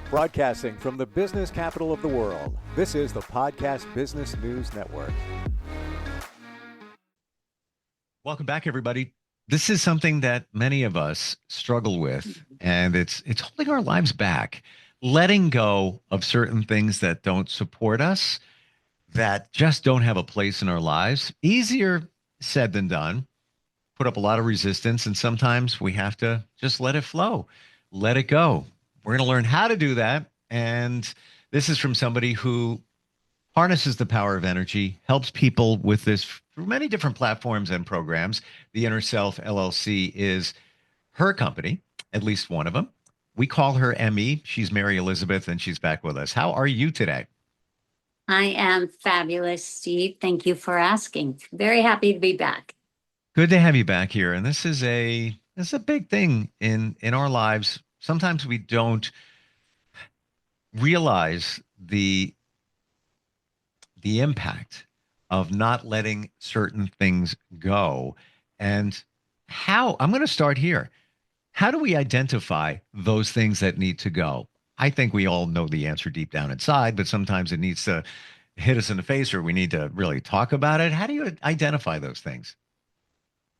Broadcasting from the business capital of the world, this is the Podcast Business News Network. Welcome back, everybody. This is something that many of us struggle with, and it's holding our lives back, letting go of certain things that don't support us, that just don't have a place in our lives. Easier said than done. Put up a lot of resistance, and sometimes we have to just let it flow, let it go. We're going to learn how to do that, and this is from somebody who harnesses the power of energy, helps people with this through many different platforms and programs. The Inner Self LLC is her company, at least one of them. We call her ME. She's MaryElizabeth, and she's back with us. How are you today? I am fabulous, Steve. Thank you for asking. Very happy to be back. Good to have you back here. And this is a big thing in our lives. Sometimes we don't realize the impact of not letting certain things go. And how, I'm going to start here. How do we identify those things that need to go? I think we all know the answer deep down inside, but sometimes it needs to hit us in the face, or we need to really talk about it. How do you identify those things?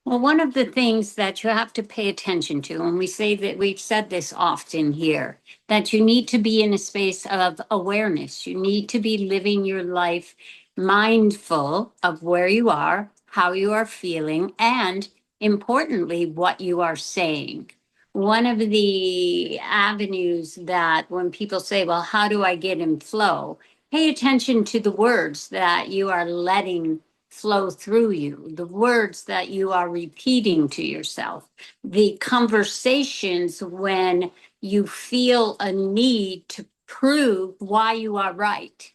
Well, one of the things that you have to pay attention to, and we say that we've said this often here, that you need to be in a space of awareness. You need to be living your life mindful of where you are, how you are feeling, and importantly, what you are saying. One of the avenues that when people say, well, how do I get in flow? Pay attention to the words that you are letting flow through you, the words that you are repeating to yourself, the conversations when you feel a need to prove why you are right.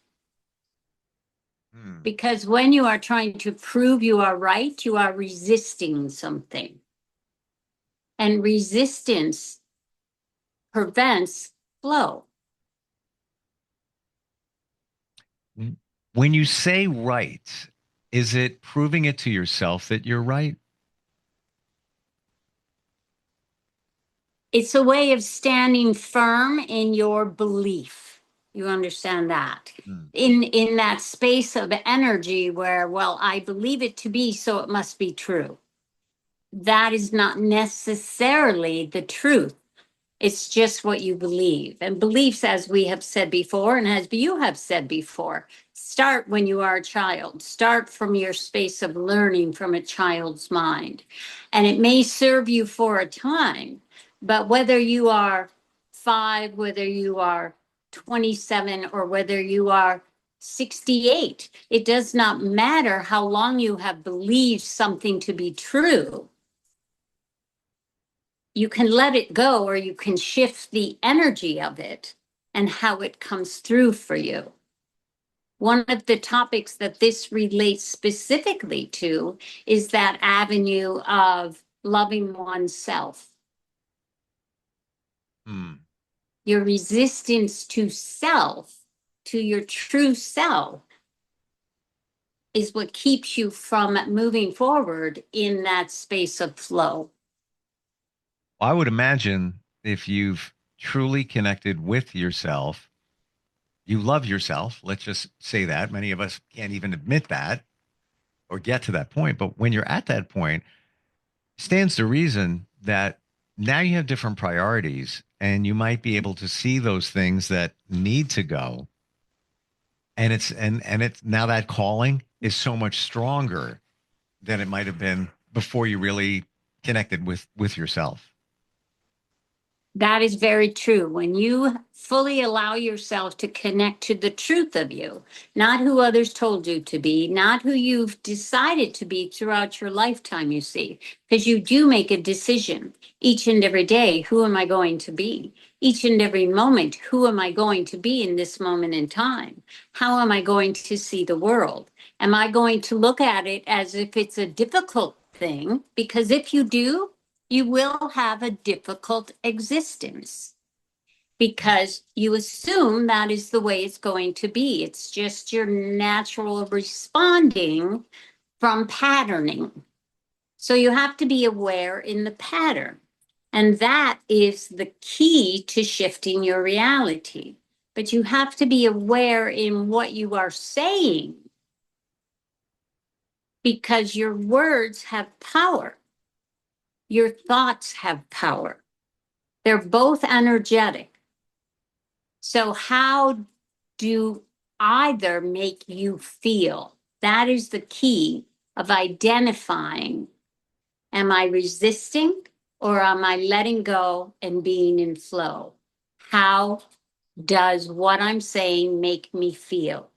Because when you are trying to prove you are right, you are resisting something. And resistance prevents flow. When you say right, is it proving it to yourself that you're right? It's a way of standing firm in your belief. You understand that? In that space of energy where, well, I believe it to be, so it must be true. That is not necessarily the truth. It's just what you believe. And beliefs, as we have said before, and as you have said before, start when you are a child. Start from your space of learning from a child's mind. And it may serve you for a time, but whether you are 5, whether you are 27, or whether you are 68, it does not matter how long you have believed something to be true. You can let it go, or you can shift the energy of it and how it comes through for you. One of the topics that this relates specifically to is that avenue of loving oneself. Your resistance to self, to your true self, is what keeps you from moving forward in that space of flow. I would imagine if you've truly connected with yourself, you love yourself. Let's just say that. Many of us can't even admit that or get to that point. But when you're at that point, stands to reason that now you have different priorities, and you might be able to see those things that need to go. And it's now that calling is so much stronger than it might have been before you really connected with yourself. That is very true. When you fully allow yourself to connect to the truth of you, not who others told you to be, not who you've decided to be throughout your lifetime, you see, because you do make a decision each and every day. Who am I going to be? Each and every moment, who am I going to be in this moment in time? How am I going to see the world? Am I going to look at it as if it's a difficult thing? Because if you do, you will have a difficult existence because you assume that is the way it's going to be. It's just your natural responding from patterning. So you have to be aware in the pattern. And that is the key to shifting your reality. But you have to be aware in what you are saying, because your words have power. Your thoughts have power. They're both energetic. So how do either make you feel? That is the key of identifying, am I resisting or am I letting go and being in flow? How does what I'm saying make me feel?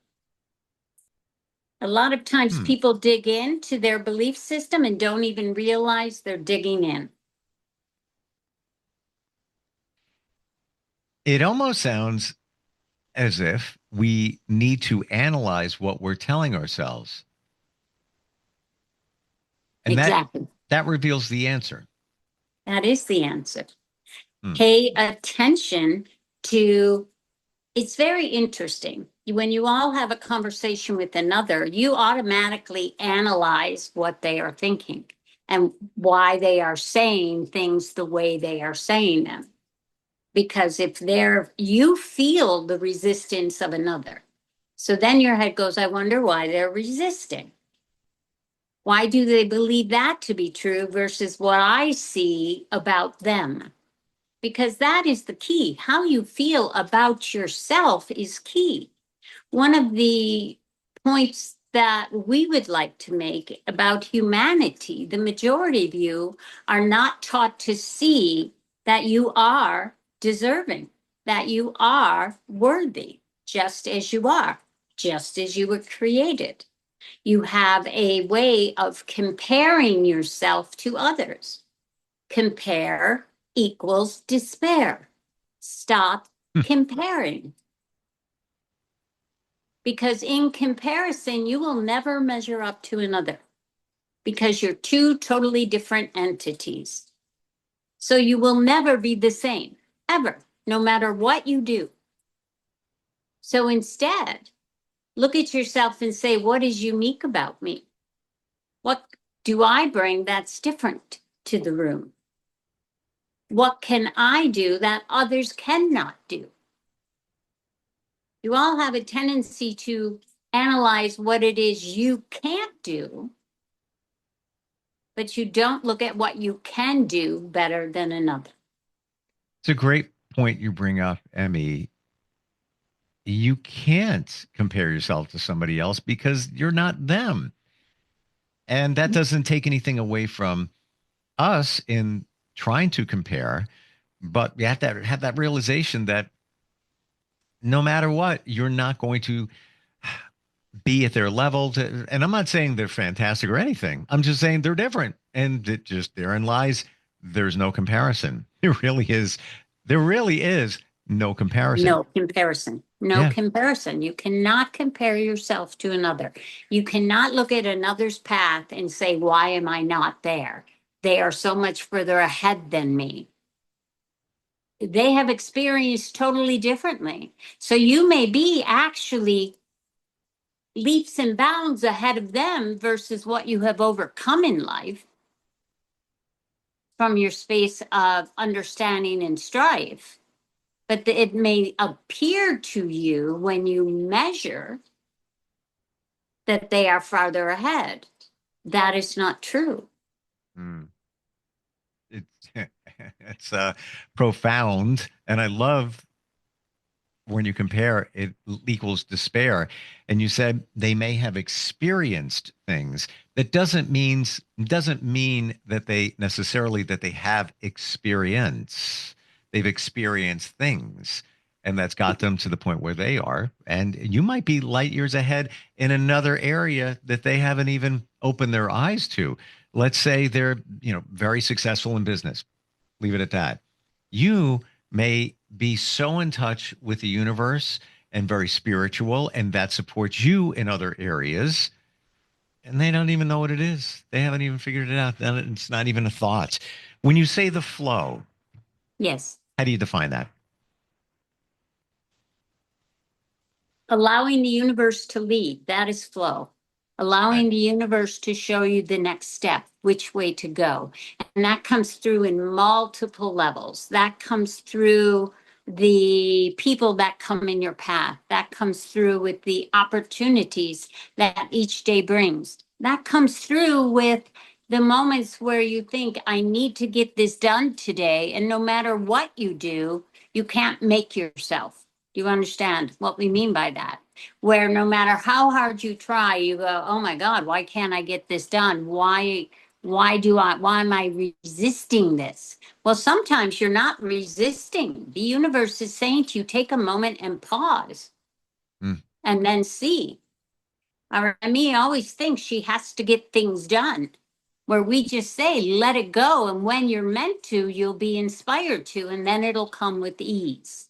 A lot of times people dig into their belief system and don't even realize they're digging in. It almost sounds as if we need to analyze what we're telling ourselves. And Exactly. that reveals the answer. That is the answer. Hmm. Pay attention to, it's very interesting. When you all have a conversation with another, you automatically analyze what they are thinking and why they are saying things the way they are saying them. Because if you feel the resistance of another. So then your head goes, I wonder why they're resisting. Why do they believe that to be true versus what I see about them? Because that is the key. How you feel about yourself is key. One of the points that we would like to make about humanity, the majority of you are not taught to see that you are deserving, that you are worthy, just as you are, just as you were created. You have a way of comparing yourself to others. Compare equals despair. Stop comparing. Because in comparison, you will never measure up to another because you're two totally different entities. So you will never be the same, ever, no matter what you do. So instead, look at yourself and say, what is unique about me? What do I bring that's different to the room? What can I do that others cannot do? You all have a tendency to analyze what it is you can't do, but you don't look at what you can do better than another. It's a great point you bring up, Emmy. You can't compare yourself to somebody else because you're not them. And that doesn't take anything away from us in trying to compare, but you have to have that realization that no matter what, you're not going to be at their level. And I'm not saying they're fantastic or anything. I'm just saying they're different. And it just therein lies, there's no comparison. There really is no comparison. No comparison. No Yeah. comparison. You cannot compare yourself to another. You cannot look at another's path and say, why am I not there? They are so much further ahead than me. They have experienced totally differently. So you may be actually leaps and bounds ahead of them versus what you have overcome in life from your space of understanding and strife. But it may appear to you when you measure that they are farther ahead. That is not true. Mm. It's it's profound, and I love when you compare it equals despair. And you said they may have experienced things. That doesn't mean that they necessarily that they have experience. They've experienced things, and that's got them to the point where they are. And you might be light years ahead in another area that they haven't even opened their eyes to. Let's say they're, very successful in business. Leave it at that. You may be so in touch with the universe and very spiritual, and that supports you in other areas. And they don't even know what it is. They haven't even figured it out. Then it's not even a thought. When you say the flow, Yes. how do you define that? Allowing the universe to lead, that is flow. allowing the universe to show you the next step, which way to go. And that comes through in multiple levels. That comes through the people that come in your path. That comes through with the opportunities that each day brings. That comes through with the moments where you think, I need to get this done today. And no matter what you do, you can't make yourself. Do you understand what we mean by that? Where no matter how hard you try, you go, oh my God, why can't I get this done? Why am I resisting this? Well, sometimes you're not resisting. The universe is saying to you, take a moment and pause and then see. Remy always thinks she has to get things done, where we just say, let it go. And when you're meant to, you'll be inspired to, and then it'll come with ease.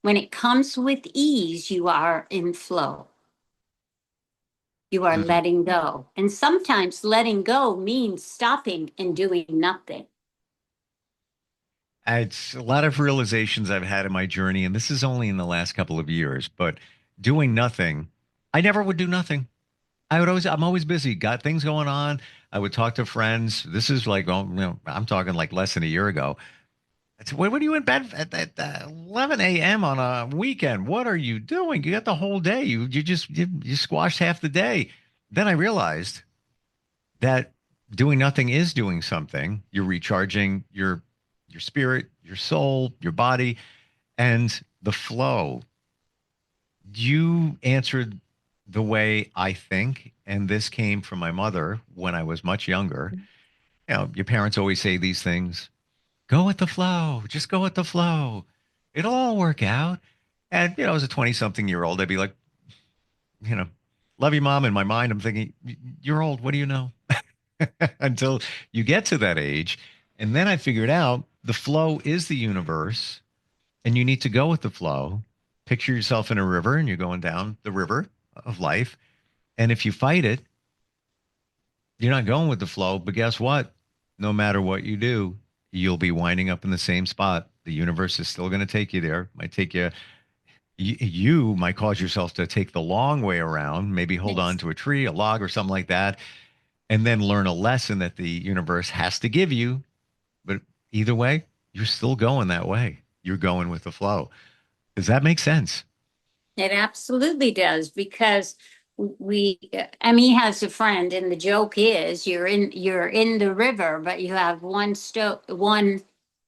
When it comes with ease, you are in flow. You are letting go. And sometimes letting go means stopping and doing nothing. It's a lot of realizations I've had in my journey, and this is only in the last couple of years, but doing nothing, I never would do nothing. I'm always busy, got things going on. I would talk to friends. This is like, I'm talking like less than a year ago. I said, what are you in bed at 11 a.m. on a weekend? What are you doing? You got the whole day. You squashed half the day. Then I realized that doing nothing is doing something. You're recharging your spirit, your soul, your body, and the flow. You answered the way I think, and this came from my mother when I was much younger. Your parents always say these things. Go with the flow. Just go with the flow. It'll all work out. And, as a 20-something-year-old, I'd be like, love you, mom. In my mind, I'm thinking, you're old. What do you know? Until you get to that age. And then I figured out the flow is the universe, and you need to go with the flow. Picture yourself in a river, and you're going down the river of life. And if you fight it, you're not going with the flow. But guess what? No matter what you do, you'll be winding up in the same spot. The universe is still going to take you there. Might take you. You might cause yourself to take the long way around, maybe hold on to a tree, a log, or something like that, and then learn a lesson that the universe has to give you. But either way, you're still going that way. You're going with the flow. Does that make sense? It absolutely does, because Emmy has a friend, and the joke is you're in the river, but you have one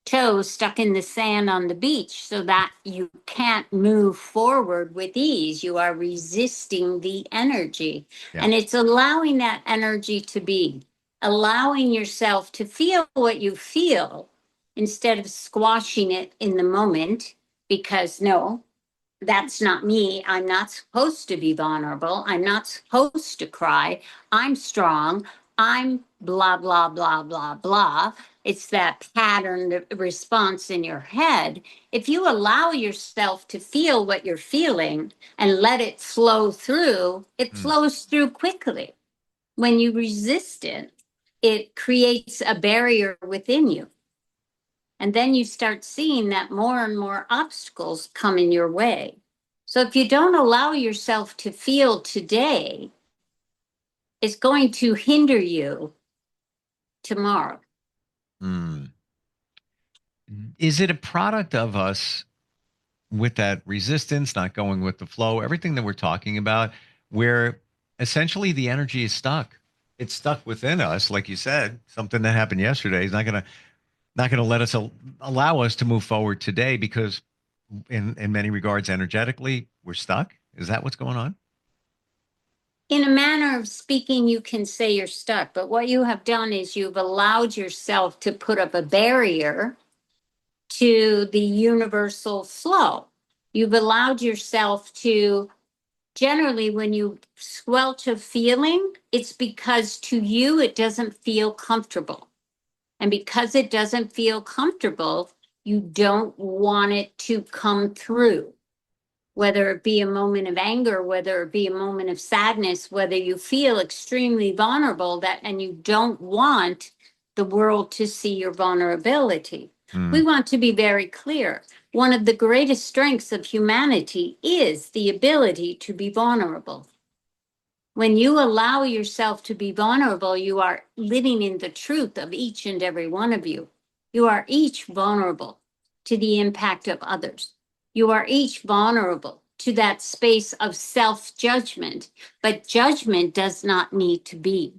toe stuck in the sand on the beach, so that you can't move forward with ease. You are resisting the energy. Yeah. And it's allowing that energy to be, allowing yourself to feel what you feel instead of squashing it in the moment, because no, that's not me. I'm not supposed to be vulnerable. I'm not supposed to cry. I'm strong. I'm blah, blah, blah, blah, blah. It's that pattern response in your head. If you allow yourself to feel what you're feeling and let it flow through, it flows through quickly. When you resist it, it creates a barrier within you. And then you start seeing that more and more obstacles come in your way. So if you don't allow yourself to feel today, it's going to hinder you tomorrow. Is it a product of us with that resistance, not going with the flow, everything that we're talking about, where essentially the energy is stuck? It's stuck within us, like you said. Something that happened yesterday is not going to let us allow us to move forward today, because in many regards, energetically, we're stuck. Is that what's going on? In a manner of speaking, you can say you're stuck, but what you have done is you've allowed yourself to put up a barrier to the universal flow. You've allowed yourself to, generally, when you squelch a feeling, it's because to you it doesn't feel comfortable. And because it doesn't feel comfortable, you don't want it to come through. Whether it be a moment of anger, whether it be a moment of sadness, whether you feel extremely vulnerable, and you don't want the world to see your vulnerability. We want to be very clear. One of the greatest strengths of humanity is the ability to be vulnerable. When you allow yourself to be vulnerable, you are living in the truth of each and every one of you. You are each vulnerable to the impact of others. You are each vulnerable to that space of self-judgment, but judgment does not need to be.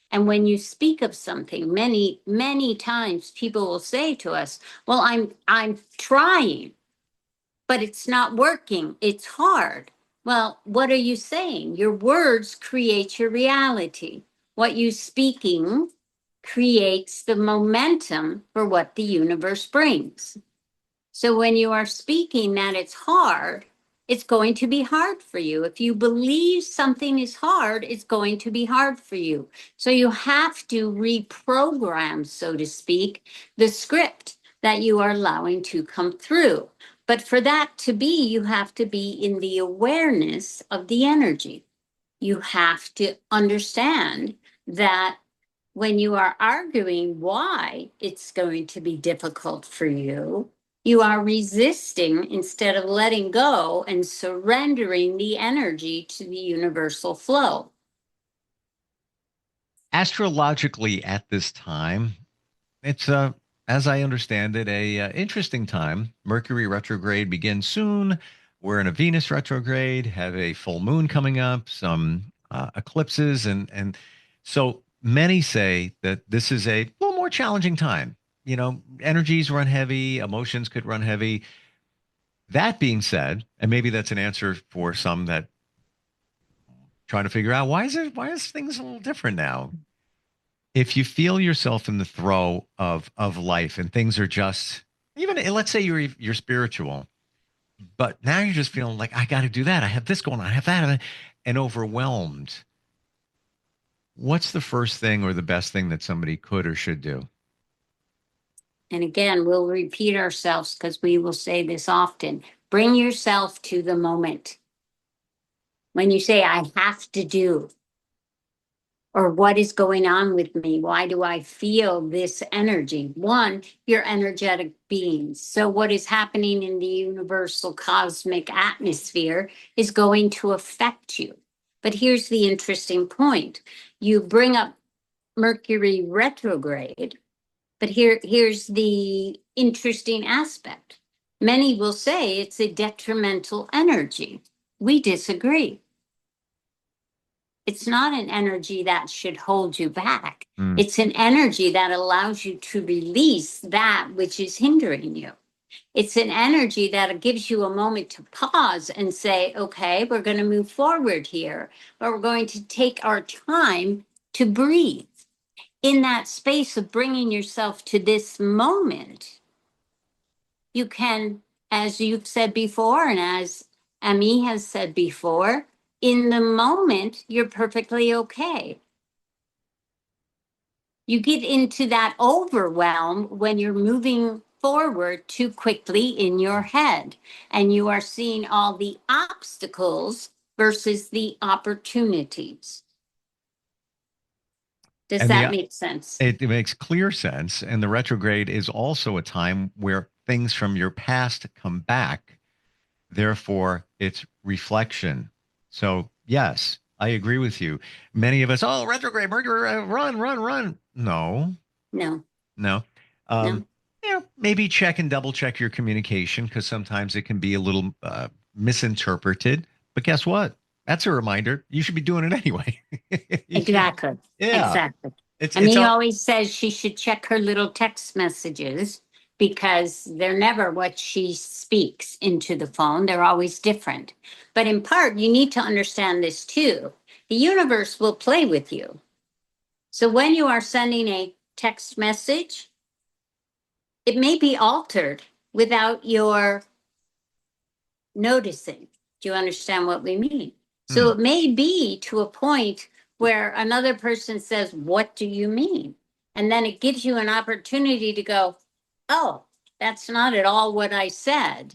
And when you speak of something, many, many times people will say to us, well, I'm trying, but it's not working. It's hard. Well, what are you saying? Your words create your reality. What you speaking creates the momentum for what the universe brings. So when you are speaking that it's hard, it's going to be hard for you. If you believe something is hard, it's going to be hard for you. So you have to reprogram, so to speak, the script that you are allowing to come through. But for that to be, you have to be in the awareness of the energy. You have to understand that when you are arguing why it's going to be difficult for you, you are resisting instead of letting go and surrendering the energy to the universal flow. Astrologically, at this time, it's as I understand it, a interesting time. Mercury retrograde begins soon. We're in a Venus retrograde, have a full moon coming up, some eclipses, and so many say that this is a little more challenging time. You know, energies run heavy, emotions could run heavy. That being said, and maybe that's an answer for some that trying to figure out why is things a little different now. If you feel yourself in the throe of life and things are just, even let's say you're spiritual, but now you're just feeling like I got to do that, I have this going on, I have that, and overwhelmed, what's the first thing or the best thing that somebody could or should do? And again, we'll repeat ourselves because we will say this often. Bring yourself to the moment. When you say, I have to do, or what is going on with me? Why do I feel this energy? One, you're energetic beings. So what is happening in the universal cosmic atmosphere is going to affect you. But here's the interesting point. You bring up Mercury retrograde, but here's the interesting aspect. Many will say it's a detrimental energy. We disagree. It's not an energy that should hold you back. It's an energy that allows you to release that which is hindering you. It's an energy that gives you a moment to pause and say, okay, we're going to move forward here, but we're going to take our time to breathe. In that space of bringing yourself to this moment, you can, as you've said before, and as Amy has said before, in the moment, you're perfectly okay. You get into that overwhelm when you're moving forward too quickly in your head and you are seeing all the obstacles versus the opportunities. Does that make sense? It makes clear sense. And the retrograde is also a time where things from your past come back. Therefore, it's reflection. So, yes, I agree with you. Many of us, oh, retrograde, Mercury, run, run, run. No, No, no. no. Maybe check and double check your communication because sometimes it can be a little misinterpreted. But guess what? That's a reminder. You should be doing it anyway. Exactly. Yeah. Exactly. It's And he all, always says she should check her little text messages because they're never what she speaks into the phone. They're always different. But in part, you need to understand this too. The universe will play with you. So when you are sending a text message, it may be altered without your noticing. Do you understand what we mean? So it may be to a point where another person says, what do you mean? And then it gives you an opportunity to go, oh, that's not at all what I said.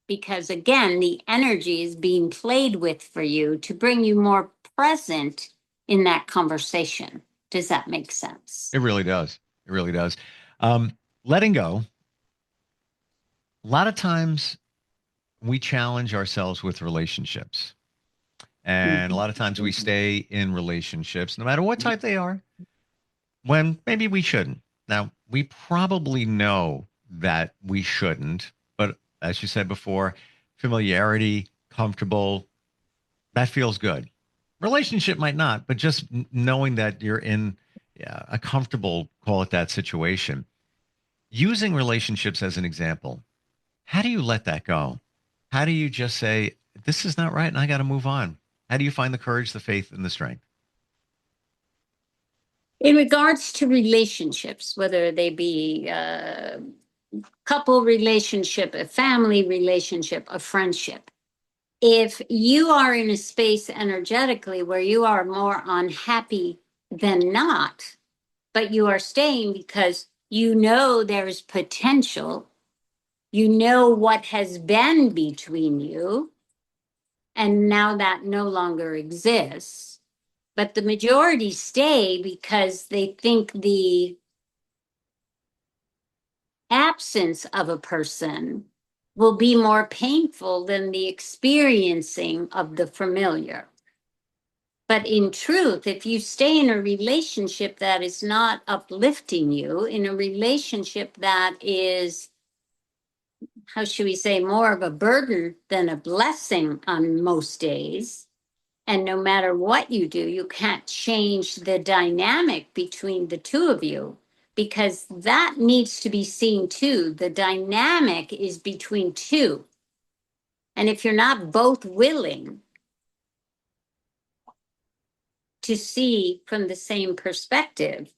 Because again, the energy is being played with for you to bring you more present in that conversation. Does that make sense? it really does. It really does. Letting go. A lot of times we challenge ourselves with relationships. And a Mhm. lot of times we stay in relationships, no matter what type they are, when maybe we shouldn't. Now, we probably know that we shouldn't, but as you said before, familiarity, comfortable, that feels good. Relationship might not, but just knowing that you're in, yeah, a comfortable, call it that, situation. Using relationships as an example, how do you let that go? How do you just say, this is not right and I got to move on? How do you find the courage, the faith, and the strength? In regards to relationships, whether they be a couple relationship, a family relationship, a friendship, if you are in a space energetically where you are more unhappy than not, but you are staying because you know there's potential, you know what has been between you, and now that no longer exists. But the majority stay because they think the absence of a person will be more painful than the experiencing of the familiar. But in truth, if you stay in a relationship that is not uplifting you, in a relationship that is, how should we say, more of a burden than a blessing on most days, and no matter what you do, you can't change the dynamic between the two of you, because that needs to be seen too. The dynamic is between two. And if you're not both willing to see from the same perspective,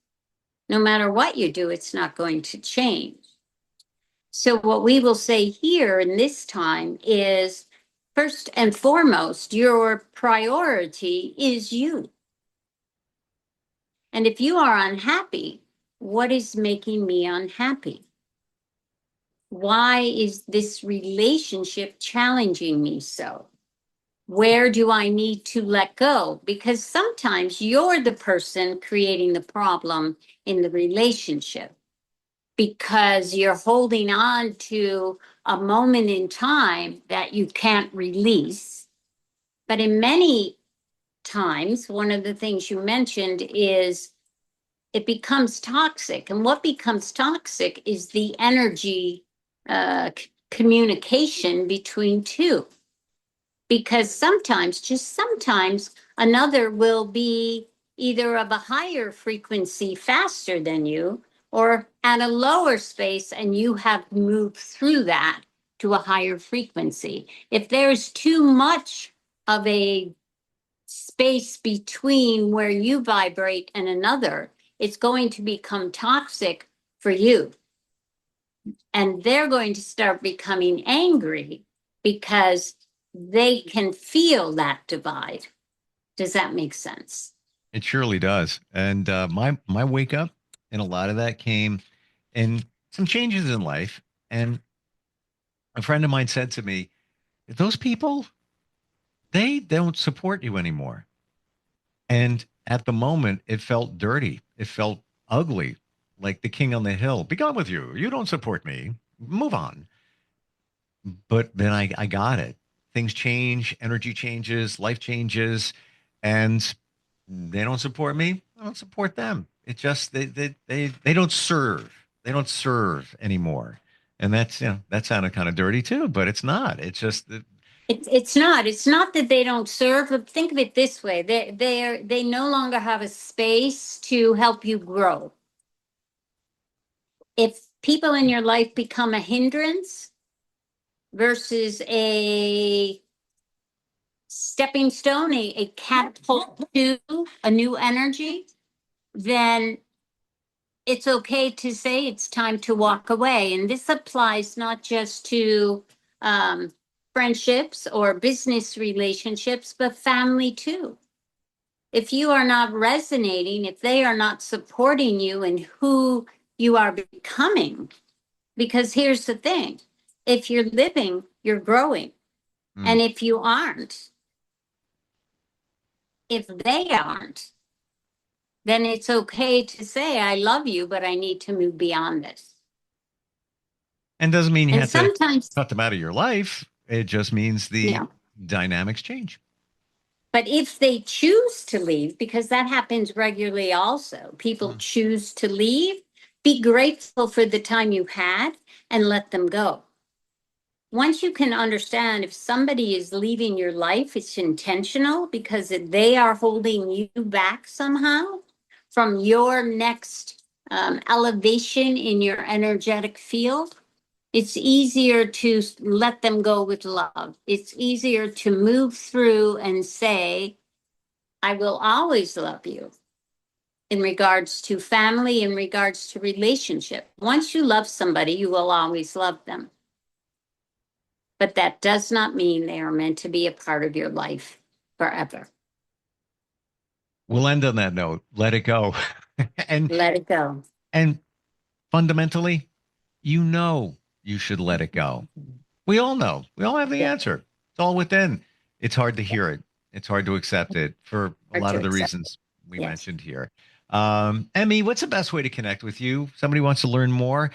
no matter what you do, it's not going to change. So, what we will say here in this time is, first and foremost, your priority is you. And if you are unhappy, what is making me unhappy? Why is this relationship challenging me so? Where do I need to let go? Because sometimes you're the person creating the problem in the relationship because you're holding on to a moment in time that you can't release. But in many times, one of the things you mentioned is it becomes toxic. And what becomes toxic is the energy communication between two. Because sometimes, just sometimes, another will be either of a higher frequency faster than you or at a lower space, and you have moved through that to a higher frequency. If there's too much of a space between where you vibrate and another, it's going to become toxic for you. And they're going to start becoming angry because they can feel that divide. Does that make sense? It surely does. And my wake up, and a lot of that came in some changes in life. And a friend of mine said to me, "Those people, they don't support you anymore." And at the moment, it felt dirty. It felt ugly, like the king on the hill. Be gone with you. You don't support me. Move on. But then I got it. Things change, energy changes, life changes, and they don't support me. I don't support them. It just they don't serve. They don't serve anymore. And that's, that sounded kind of dirty too, but it's not. It's just that. It's not. It's not that they don't serve. But think of it this way: they no longer have a space to help you grow. If people in your life become a hindrance versus a stepping stone, a catapult to a new energy, then it's okay to say it's time to walk away. And this applies not just to um, friendships or business relationships, but family too. If you are not resonating, if they are not supporting you in who you are becoming, because here's the thing, if you're living, you're growing. And Mm. if you aren't, if they aren't, then it's okay to say, I love you, but I need to move beyond this. And doesn't mean you And have to sometimes, cut them out of your life. It just means the yeah, dynamics change. But if they choose to leave, because that happens regularly also, people choose to leave, be grateful for the time you had and let them go. Once you can understand if somebody is leaving your life, it's intentional because they are holding you back somehow from your next elevation in your energetic field. It's easier to let them go with love. It's easier to move through and say, I will always love you in regards to family, in regards to relationship. Once you love somebody, you will always love them. But that does not mean they are meant to be a part of your life forever. We'll end on that note. Let it go. and Let it go. and fundamentally, you should let it go. We all know. We all have the answer. It's all within. It's hard to hear it. It's hard to accept it for a lot of the reasons we mentioned here. Emmy, what's the best way to connect with you? Somebody wants to learn more,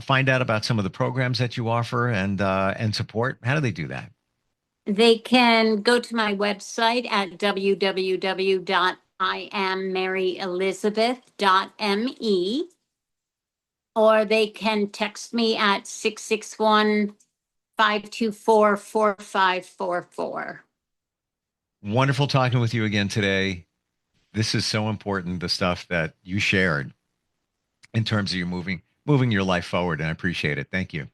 find out about some of the programs that you offer and support. How do they do that? They can go to my website at www.IamMaryElizabeth.me, or they can text me at 661-524-4544. Wonderful talking with you again today. This is so important, the stuff that you shared in terms of you moving your life forward, and I appreciate it. Thank you.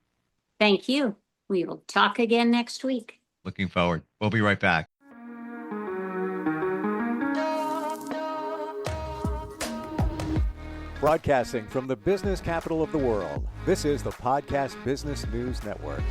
Thank you. We will talk again next week. Looking forward. We'll be right back. Broadcasting from the business capital of the world, this is the Podcast Business News Network.